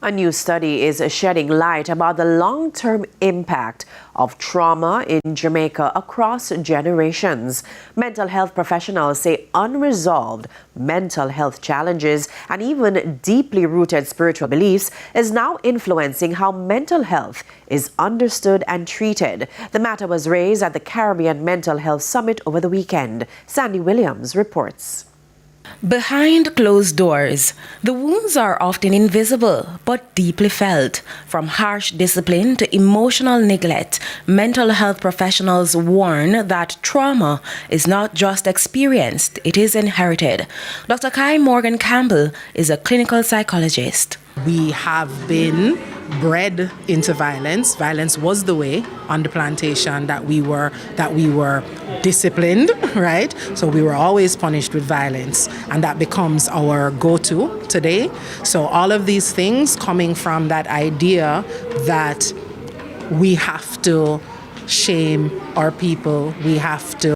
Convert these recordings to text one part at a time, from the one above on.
A new study is shedding light about the long-term impact of trauma in Jamaica across generations. Mental health professionals say unresolved mental health challenges and even deeply rooted spiritual beliefs is now influencing how mental health is understood and treated. The matter was raised at the Caribbean Mental Health Summit over the weekend. Sandy Williams reports. Behind closed doors, the wounds are often invisible but deeply felt. From harsh discipline to emotional neglect, mental health professionals warn that trauma is not just experienced, it is inherited. Dr. Kai Morgan Campbell is a clinical psychologist. We have been bred into violence. Violence was the way on the plantation that we were disciplined, right? So we were always punished with violence, and that becomes our go-to today. So all of these things coming from that idea that we have to shame our people, we have to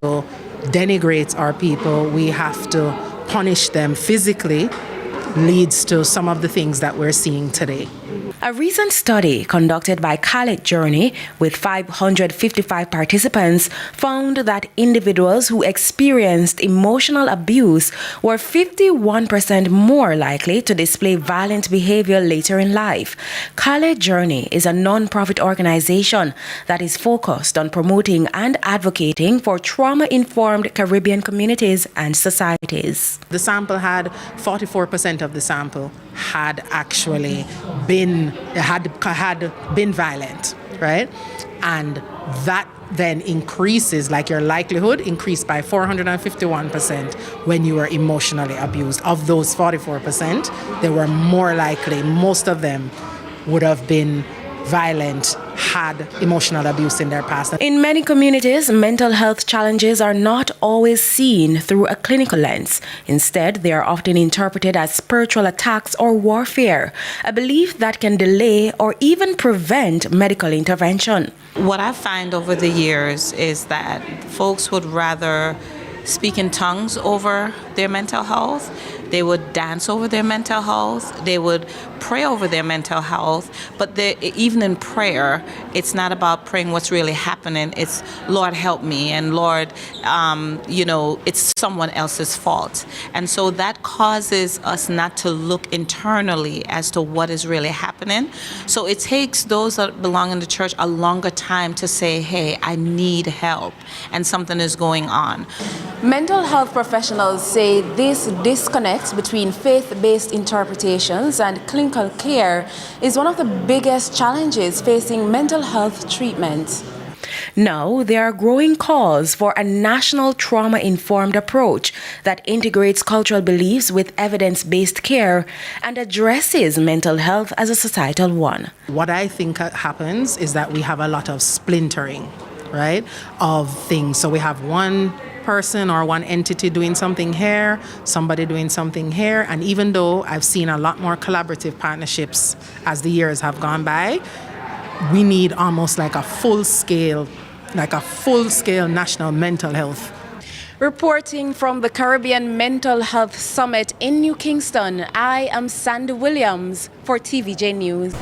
denigrate our people, we have to punish them physically, leads to some of the things that we're seeing today. A recent study conducted by College Journey with 555 participants found that individuals who experienced emotional abuse were 51% more likely to display violent behavior later in life. College Journey is a non-profit organization that is focused on promoting and advocating for trauma-informed Caribbean communities and societies. The sample had 44% of the sample had actually been violent, right? And that then increases, like your likelihood increased by 451% when you were emotionally abused. Of those 44%, they were more likely, most of them would have been violent, had emotional abuse in their past. In many communities, mental health challenges are not always seen through a clinical lens. Instead, they are often interpreted as spiritual attacks or warfare, a belief that can delay or even prevent medical intervention. What I find over the years is that folks would rather speak in tongues over their mental health. They would dance over their mental health. They would pray over their mental health. But even in prayer, it's not about praying what's really happening. It's, Lord, help me. And Lord, it's someone else's fault. And so that causes us not to look internally as to what is really happening. So it takes those that belong in the church a longer time to say, hey, I need help and something is going on. Mental health professionals say this disconnect between faith-based interpretations and clinical care is one of the biggest challenges facing mental health treatment. Now, there are growing calls for a national trauma-informed approach that integrates cultural beliefs with evidence-based care and addresses mental health as a societal one. What I think happens is that we have a lot of splintering, right, of things. So we have one person or one entity doing something here, somebody doing something here, and even though I've seen a lot more collaborative partnerships as the years have gone by, we need almost like a full-scale national mental health. Reporting from the Caribbean Mental Health Summit in New Kingston, I am Sandy Williams for TVJ News.